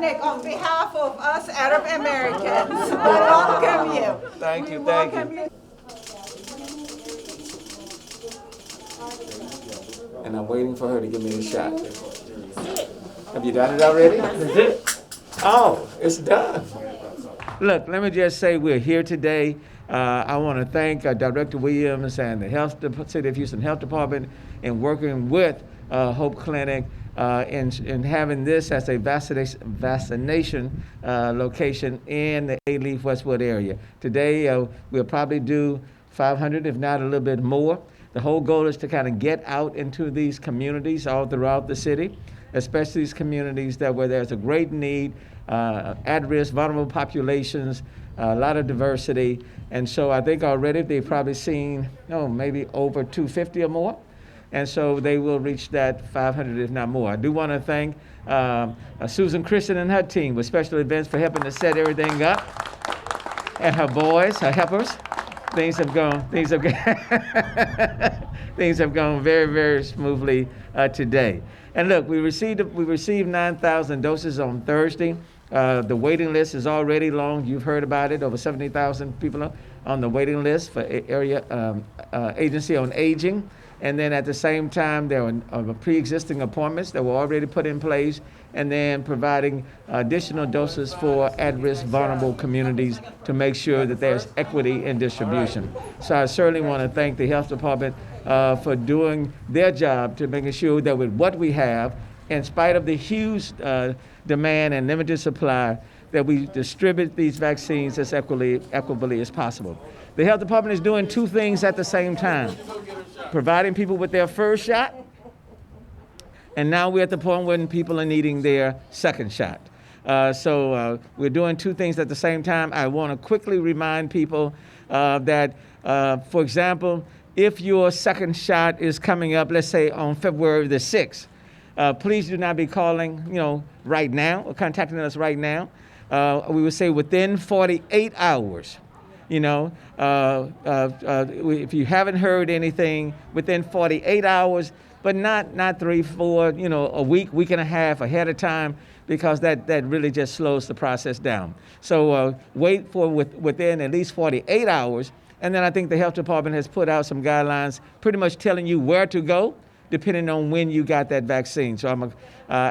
Clinic on behalf of us Arab Americans. We welcome you. Thank you, thank you. And I'm waiting for her to give me the shot. Have you done it already? That's it. Oh, it's done. Look, let me just say we're here today. I want to thank Director Williams and the City of Houston Health Department in working with Hope Clinic in having this as a vaccination location in the A-Leaf Westwood area. Today, we'll probably do 500, if not a little bit more. The whole goal is to kind of get out into these communities all throughout the city, especially these communities where there's a great need, at-risk, vulnerable populations, a lot of diversity. And so I think already they've probably seen, maybe over 250 or more. And so they will reach that 500, if not more. I do want to thank Susan Christian and her team with special events for helping to set everything up, and her boys, her helpers. Things have gone very, very smoothly today. And look, we received 9,000 doses on Thursday. The waiting list is already long. You've heard about it. Over 70,000 people on the waiting list for area Agency on Aging. And then at the same time, there are pre-existing appointments that were already put in place, and then providing additional doses for at-risk vulnerable communities to make sure that there's equity in distribution. So I certainly want to thank the health department for doing their job to making sure that with what we have, in spite of the huge demand and limited supply, that we distribute these vaccines as equitably as possible. The health department is doing two things at the same time: providing people with their first shot, and now we're at the point when people are needing their second shot. So we're doing two things at the same time. I want to quickly remind people that, for example, if your second shot is coming up, let's say on February the 6th, please do not be calling, right now or contacting us right now. We would say within 48 hours. If you haven't heard anything within 48 hours, but not 3, 4, a week and a half ahead of time, because that really just slows the process down. So wait for within at least 48 hours. And then I think the health department has put out some guidelines pretty much telling you where to go, depending on when you got that vaccine. So I'm going to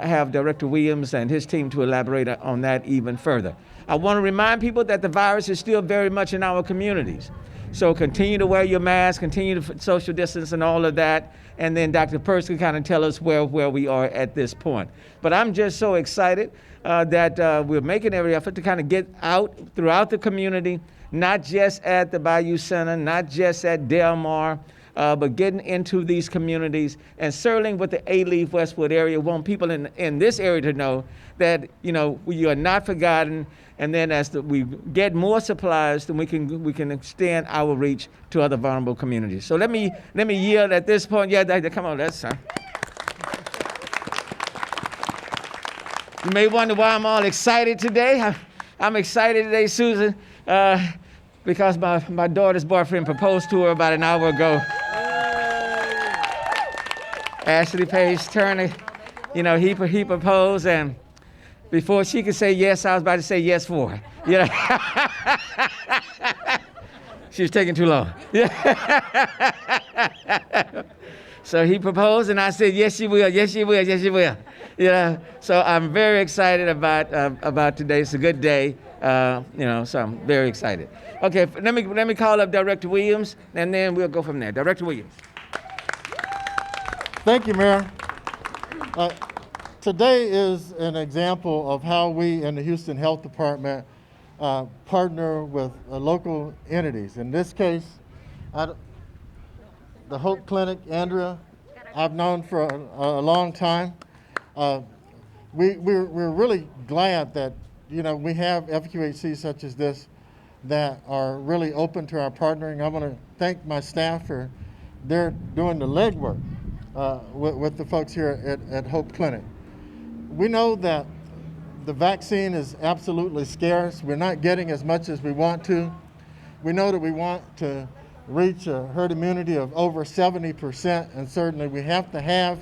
have Director Williams and his team to elaborate on that even further. I want to remind people that the virus is still very much in our communities. So continue to wear your mask, continue to social distance and all of that. And then Dr. Peirce can kind of tell us where we are at this point. But I'm just so excited that we're making every effort to kind of get out throughout the community, not just at the Bayou Center, not just at Del Mar, but getting into these communities, and certainly with the A-Leaf Westwood area, want people in this area to know that we are not forgotten. And then as we get more supplies, then we can extend our reach to other vulnerable communities. So let me yield at this point. Yeah, come on, that's son. You may wonder why I'm all excited today. I'm excited today, Susan, because my daughter's boyfriend proposed to her about an hour ago. Ashley Page Turner, he proposed, and before she could say yes, I was about to say yes for her. She was taking too long. So he proposed, and I said, yes, you will, yes, you will, yes, you will. So I'm very excited about today. It's a good day, so I'm very excited. Okay, let me call up Director Williams, and then we'll go from there. Director Williams. Thank you, Mayor. Today is an example of how we in the Houston Health Department partner with local entities. In this case, the Hope Clinic, Andrea, I've known for a long time. We're really glad that we have FQHCs such as this that are really open to our partnering. I want to thank my staff for they're doing the legwork with the folks here at Hope Clinic. We know that the vaccine is absolutely scarce. We're not getting as much as we want to. We know that we want to reach a herd immunity of over 70%, and certainly we have to have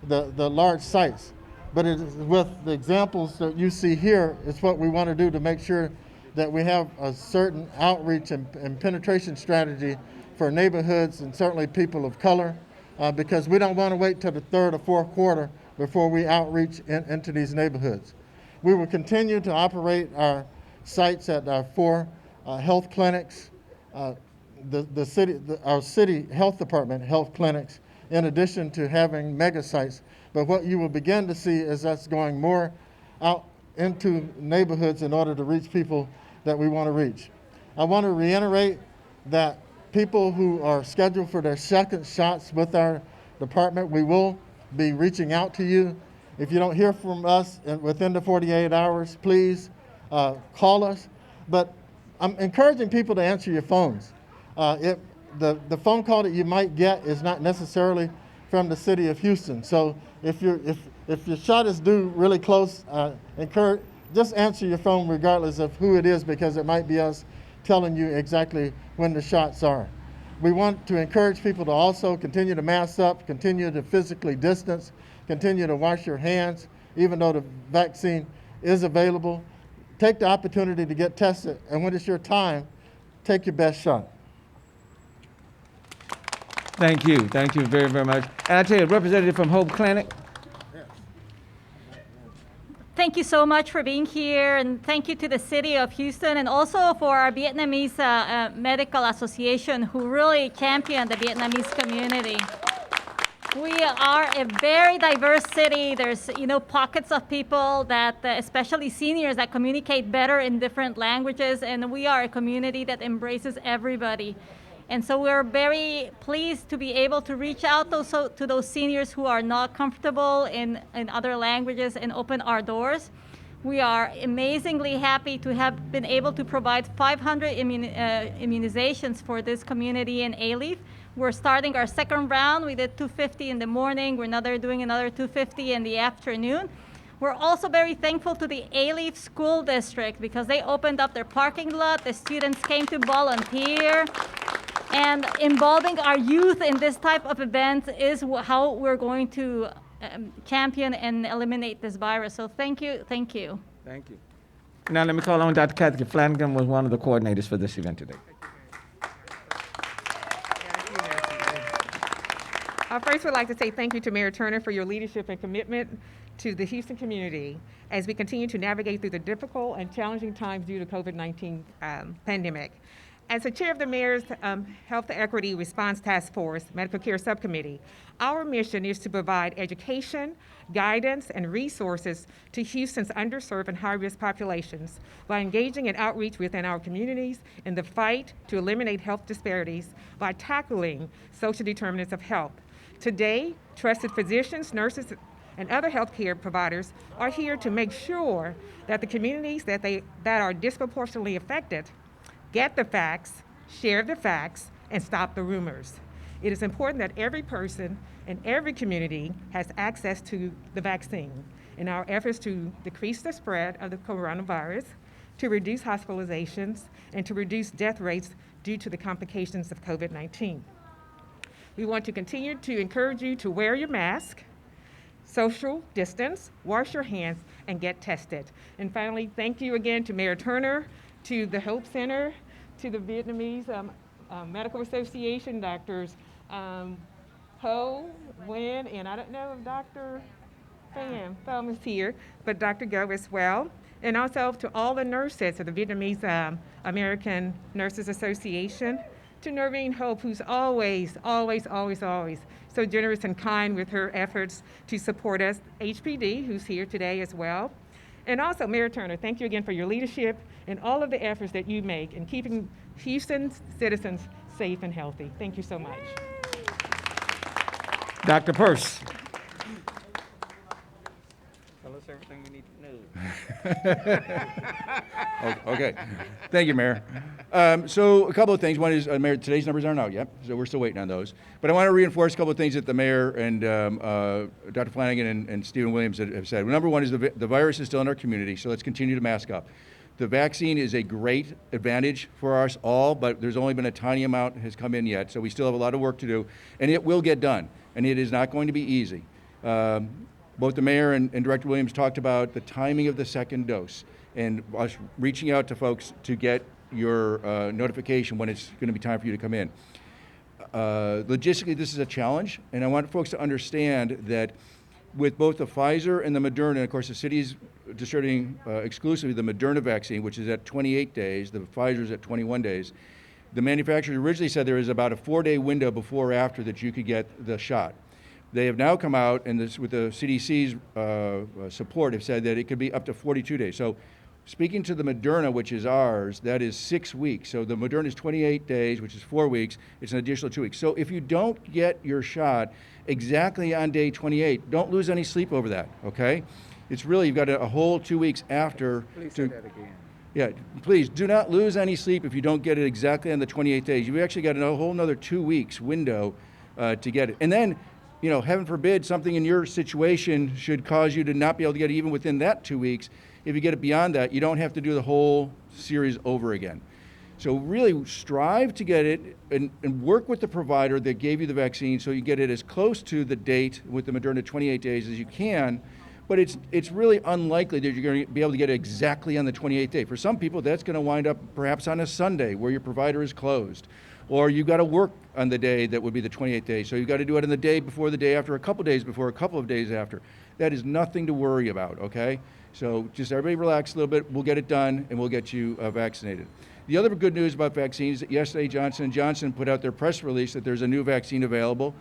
the large sites. but it is with the examples that you see here, it's what we want to do to make sure that we have a certain outreach and penetration strategy for neighborhoods and certainly people of color, because we don't want to wait till the third or fourth quarter before we outreach into these neighborhoods. We will continue to operate our sites at our 4 health clinics, our city health department health clinics, in addition to having mega sites. But what you will begin to see is us going more out into neighborhoods in order to reach people that we want to reach. I want to reiterate that people who are scheduled for their second shots with our department, we will be reaching out to you. If you don't hear from us within the 48 hours, please call us. But I'm encouraging people to answer your phones. The phone call that you might get is not necessarily from the city of Houston. So if your shot is due really close, just answer your phone regardless of who it is, because it might be us telling you exactly when the shots are. We want to encourage people to also continue to mask up, continue to physically distance, continue to wash your hands, even though the vaccine is available. Take the opportunity to get tested, and when it's your time, take your best shot. Thank you very, very much. And I tell you, representative from Hope Clinic. Thank you so much for being here, and thank you to the City of Houston and also for our Vietnamese Medical Association, who really championed the Vietnamese community. We are a very diverse city. There's, pockets of people that, especially seniors, that communicate better in different languages, and we are a community that embraces everybody. And so we're very pleased to be able to reach out to those seniors who are not comfortable in other languages and open our doors. We are amazingly happy to have been able to provide 500 immunizations for this community in Alief. We're starting our second round. We did 250 in the morning. We're doing another 250 in the afternoon. We're also very thankful to the Alief School District because they opened up their parking lot. The students came to volunteer. And involving our youth in this type of event is how we're going to champion and eliminate this virus. So thank you. Thank you. Now let me call on Dr. Kathy Flanagan, was one of the coordinators for this event today. First, we'd like to say thank you to Mayor Turner for your leadership and commitment to the Houston community as we continue to navigate through the difficult and challenging times due to COVID-19 pandemic. As the chair of the Mayor's Health Equity Response Task Force Medical Care Subcommittee, our mission is to provide education, guidance, and resources to Houston's underserved and high-risk populations by engaging in outreach within our communities in the fight to eliminate health disparities by tackling social determinants of health. Today, trusted physicians, nurses, and other healthcare providers are here to make sure that the communities that are disproportionately affected get the facts, share the facts, and stop the rumors. It is important that every person in every community has access to the vaccine in our efforts to decrease the spread of the coronavirus, to reduce hospitalizations, and to reduce death rates due to the complications of COVID-19. We want to continue to encourage you to wear your mask, social distance, wash your hands, and get tested. And finally, thank you again to Mayor Turner, to the Hope Center, to the Vietnamese Medical Association, Doctors Ho, Nguyen, and I don't know if Dr. Pham is here, but Dr. Go as well. And also to all the nurses of the Vietnamese American Nurses Association, to Noreen Hope, who's always so generous and kind with her efforts to support us, HPD, who's here today as well. And also, Mayor Turner, thank you again for your leadership and all of the efforts that you make in keeping Houston's citizens safe and healthy. Thank you so much. Dr. Purse. Tell us everything we need to know. Okay. Thank you, Mayor. So a couple of things. One is, Mayor, today's numbers aren't out yet, so we're still waiting on those. But I want to reinforce a couple of things that the Mayor and Dr. Flanagan and Stephen Williams have said. Number one is the virus is still in our community, so let's continue to mask up. The vaccine is a great advantage for us all, but there's only been a tiny amount has come in yet, so we still have a lot of work to do, and it will get done, and it is not going to be easy. Both the mayor and Director Williams talked about the timing of the second dose and us reaching out to folks to get your notification when it's going to be time for you to come in. Logistically, this is a challenge, and I want folks to understand that with both the Pfizer and the Moderna, of course, the city's distributing exclusively the Moderna vaccine, which is at 28 days, the Pfizer's at 21 days. The manufacturers originally said there is about a 4-day window before or after that you could get the shot. They have now come out, and this, with the CDC's support, have said that it could be up to 42 days. So speaking to the Moderna, which is ours, that is 6 weeks. So the Moderna is 28 days, which is 4 weeks. It's an additional 2 weeks. So if you don't get your shot exactly on day 28, don't lose any sleep over that, okay? It's really, you've got a whole 2 weeks after. Please say that again. Yeah, please do not lose any sleep if you don't get it exactly on the 28 days. You've actually got a whole another 2 weeks window to get it. And then, you know, heaven forbid, something in your situation should cause you to not be able to get it even within that 2 weeks. If you get it beyond that, you don't have to do the whole series over again. So really strive to get it and work with the provider that gave you the vaccine so you get it as close to the date with the Moderna 28 days as you can. But it's really unlikely that you're going to be able to get it exactly on the 28th day. For some people, that's going to wind up perhaps on a Sunday where your provider is closed. Or you've got to work on the day that would be the 28th day. So you've got to do it on the day before, the day after, a couple days before, a couple of days after. That is nothing to worry about, okay? So just everybody relax a little bit. We'll get it done, and we'll get you vaccinated. The other good news about vaccines, that yesterday Johnson & Johnson put out their press release that there's a new vaccine available.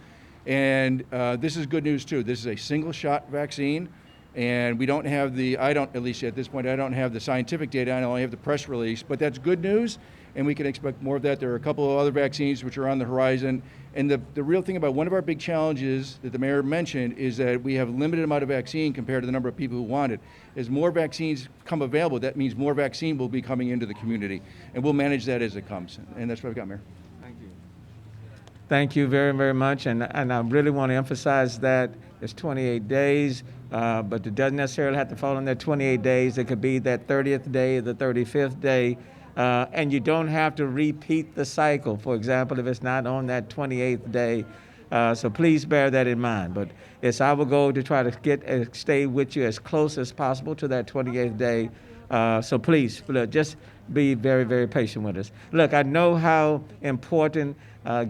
And this is good news, too. This is a single-shot vaccine. And we don't have I don't, at least at this point, I don't have the scientific data, I only have the press release, but that's good news, and we can expect more of that. There are a couple of other vaccines which are on the horizon, and the real thing about one of our big challenges that the mayor mentioned is that we have a limited amount of vaccine compared to the number of people who want it. As more vaccines come available, that means more vaccine will be coming into the community, and we'll manage that as it comes, and that's what I've got, Mayor. Thank you very, very much, and I really want to emphasize that it's 28 days, but it doesn't necessarily have to fall on that 28 days. It could be that 30th day, the 35th day, and you don't have to repeat the cycle, for example, if it's not on that 28th day. So please bear that in mind. But it's our goal to try to stay with you as close as possible to that 28th day. So please, look, just be very, very patient with us. Look, I know how important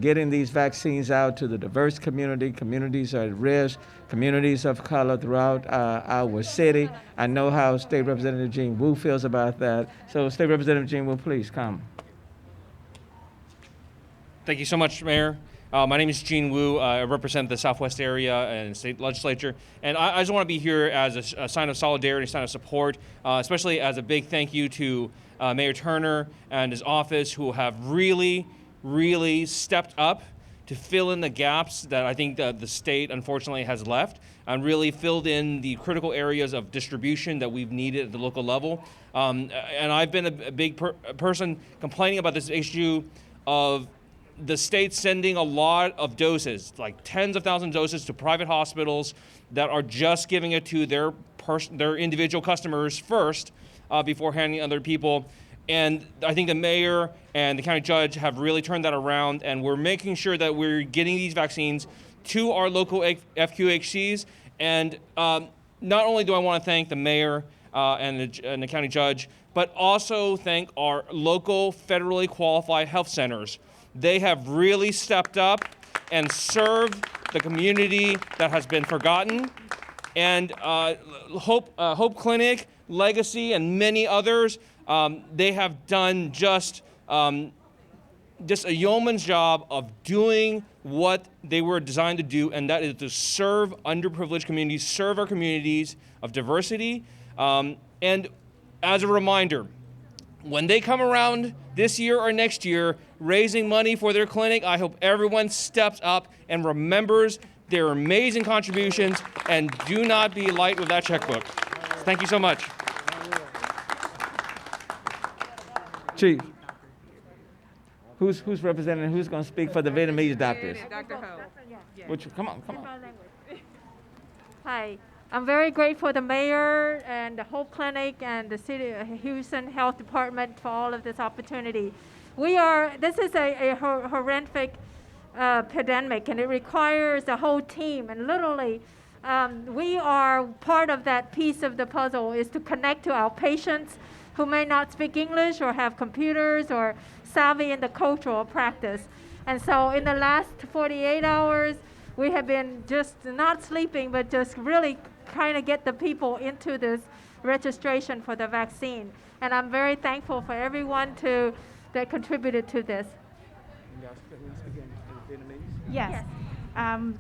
getting these vaccines out to the diverse community, communities at risk, communities of color throughout our city. I know how State Representative Jean Wu feels about that. So State Representative Jean Wu, please come. Thank you so much, Mayor. My name is Gene Wu. I represent the Southwest area and state legislature. And I just want to be here as a sign of solidarity, a sign of support, especially as a big thank you to Mayor Turner and his office, who have really stepped up to fill in the gaps that I think the state unfortunately has left, and really filled in the critical areas of distribution that we've needed at the local level. And I've been a big person complaining about this issue of the state sending a lot of doses, like tens of thousands of doses, to private hospitals that are just giving it to their individual customers first before handing other people. And I think the mayor and the county judge have really turned that around, and we're making sure that we're getting these vaccines to our local FQHCs. And not only do I want to thank the mayor and the county judge, but also thank our local federally qualified health centers. They have really stepped up and served the community that has been forgotten. And Hope Clinic, Legacy, and many others, they have done just a yeoman's job of doing what they were designed to do, and that is to serve underprivileged communities, serve our communities of diversity. And as a reminder, when they come around this year or next year raising money for their clinic, I hope everyone steps up and remembers their amazing contributions and do not be light with that checkbook. Thank you so much. Chief, who's representing, who's going to speak for the Vietnamese doctors? Dr. Ho. Come on. Hi, I'm very grateful to the mayor and the Hope Clinic and the City of Houston Health Department for all of this opportunity. This is a horrific pandemic, and it requires a whole team, and literally We are part of that piece of the puzzle is to connect to our patients who may not speak English or have computers or savvy in the cultural practice. And so in the last 48 hours, we have been just not sleeping, but just really trying to get the people into this registration for the vaccine. And I'm very thankful for everyone that contributed to this. Yes.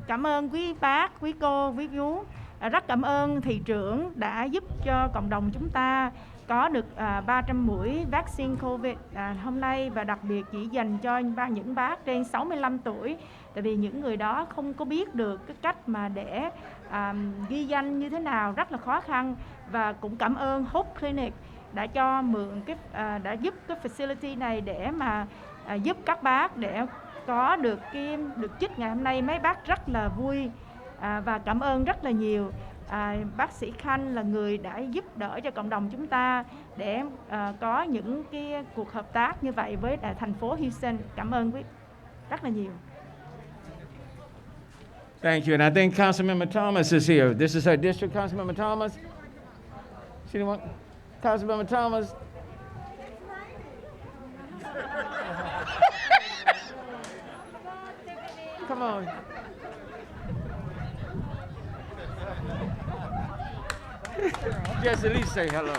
Cảm ơn quý bác, quý cô, quý chú. Rất cảm ơn thị trưởng đã giúp cho cộng đồng chúng ta có được 300 mũi vaccine COVID hôm nay, và đặc biệt chỉ dành cho những bác trên 65 tuổi. Tại vì những người đó không có biết được cái cách mà để ghi danh như thế nào, rất là khó khăn. Và cũng cảm ơn Hope Clinic đã cho mượn đã giúp cái facility này để mà giúp các bác để có được chích ngày hôm nay. Mấy bác rất là vui và cảm ơn rất là nhiều. Bác sĩ Khanh là người đã giúp đỡ cho cộng đồng chúng ta để có những cái cuộc hợp tác như vậy với thành phố Houston. Cảm ơn quý rất là nhiều. Thank you. And I think Councilmember Thomas is here. This is our district, Councilmember Thomas. See the one? Councilmember Thomas. Come on. Just at least say hello.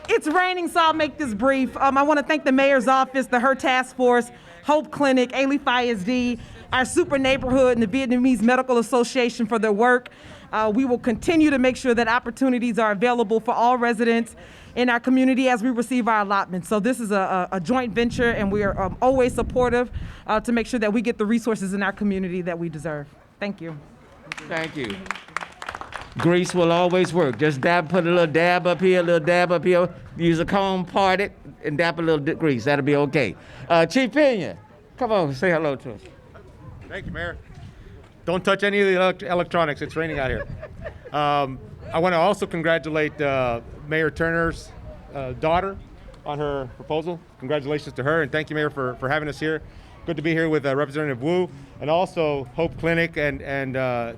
It's raining, so I'll make this brief. I want to thank the mayor's office, the HER Task Force, Hope Clinic, Alief ISD, our super neighborhood, and the Vietnamese Medical Association for their work. We will continue to make sure that opportunities are available for all residents in our community as we receive our allotments. So this is a joint venture, and we are always supportive to make sure that we get the resources in our community that we deserve. Thank you. Thank you. Grease will always work. Just put a little dab up here, a little dab up here. Use a comb, part it, and dab a little grease. That'll be okay. Chief Pena, come on, say hello to us. Thank you, Mayor. Don't touch any of the electronics. It's raining out here. I want to also congratulate Mayor Turner's daughter on her proposal. Congratulations to her, and thank you, Mayor, for having us here. Good to be here with Representative Wu, and also Hope Clinic, and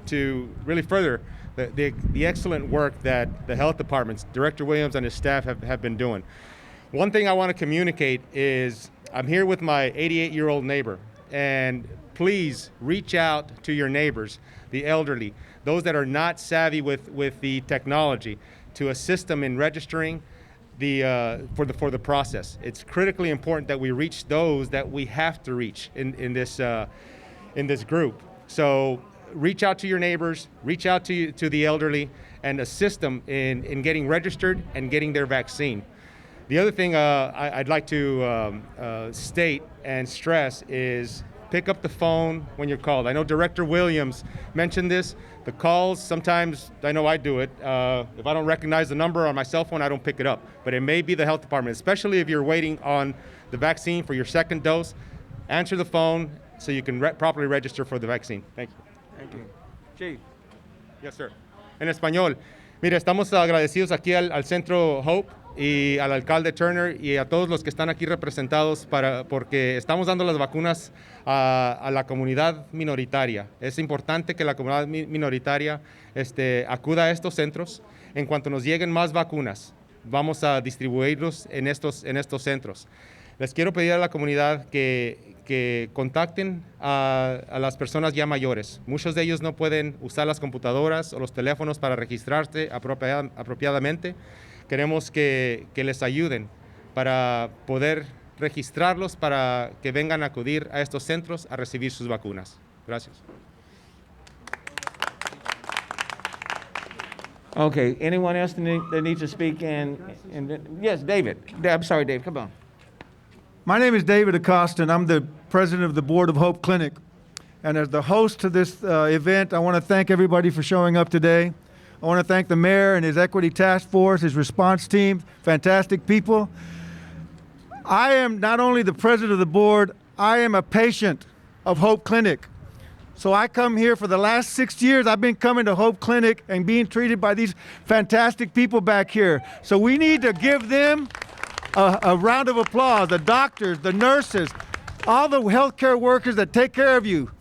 to really further the excellent work that the health departments, Director Williams and his staff have been doing. One thing I want to communicate is I'm here with my 88-year-old neighbor, and please reach out to your neighbors, the elderly, those that are not savvy with the technology, to assist them in registering for the process. It's critically important that we reach those that we have to reach in this group. So reach out to your neighbors, reach out to the elderly, and assist them in getting registered and getting their vaccine. The other thing I'd like to state and stress is pick up the phone when you're called. I know Director Williams mentioned this. The calls, sometimes, I know I do it. If I don't recognize the number on my cell phone, I don't pick it up. But it may be the health department, especially if you're waiting on the vaccine for your second dose. Answer the phone so you can properly register for the vaccine. Thank you. Thank you. Chief. Yes, sir. En español. Mira, estamos agradecidos aquí al Centro Hope y al alcalde Turner y a todos los que están aquí representados porque estamos dando las vacunas a la comunidad minoritaria. Es importante que la comunidad minoritaria acuda a estos centros. En cuanto nos lleguen más vacunas, vamos a distribuirlos en estos centros. Les quiero pedir a la comunidad que contacten a las personas ya mayores. Muchos de ellos no pueden usar las computadoras o los teléfonos para registrarse apropiadamente. Queremos que les ayuden para poder registrarlos para que vengan a acudir a estos centros a recibir sus vacunas. Gracias. Okay, anyone else that needs to speak? Yes, David. I'm sorry, Dave, come on. My name is David Acosta, and I'm the president of the Board of Hope Clinic. And as the host to this event, I want to thank everybody for showing up today. I want to thank the mayor and his equity task force, his response team, fantastic people. I am not only the president of the board, I am a patient of Hope Clinic. So I come here for the last 6 years. I've been coming to Hope Clinic and being treated by these fantastic people back here. So we need to give them a round of applause, the doctors, the nurses, all the healthcare workers that take care of you.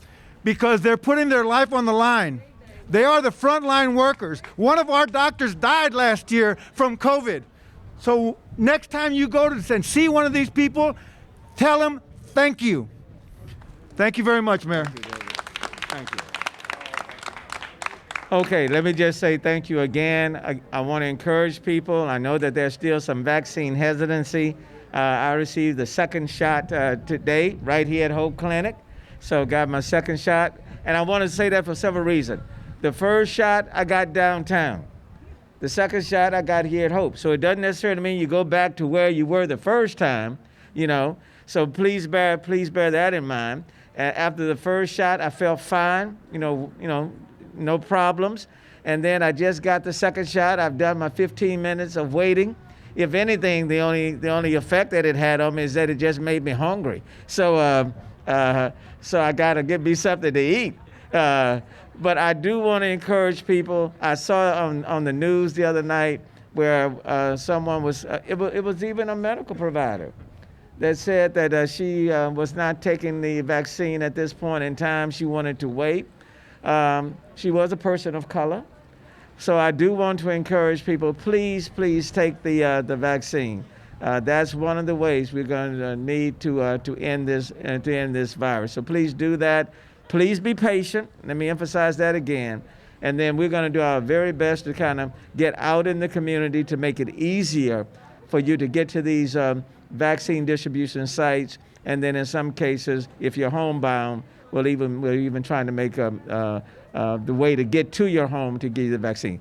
because they're putting their life on the line. They are the frontline workers. One of our doctors died last year from COVID. So next time you go to and see one of these people, tell them thank you. Thank you very much, Mayor. Thank you. Okay, let me just say thank you again. I want to encourage people. I know that there's still some vaccine hesitancy. I received the second shot today right here at Hope Clinic. So got my second shot. And I want to say that for several reasons. The first shot I got downtown. The second shot I got here at Hope. So it doesn't necessarily mean you go back to where you were the first time, you know. So please bear that in mind. After the first shot, I felt fine, no problems. And then I just got the second shot. I've done my 15 minutes of waiting. If anything, the only effect that it had on me is that it just made me hungry. So so I got to get me something to eat. But I do want to encourage people. I saw on the news the other night where someone was, it was even a medical provider that said that she was not taking the vaccine at this point in time. She wanted to wait. She was a person of color. So I do want to encourage people, please take the vaccine. That's one of the ways we're going to need to end this virus. So please do that. Please be patient. Let me emphasize that again. And then we're going to do our very best to kind of get out in the community to make it easier for you to get to these vaccine distribution sites. And then in some cases, if you're homebound, we're even trying to make the way to get to your home to give you the vaccine.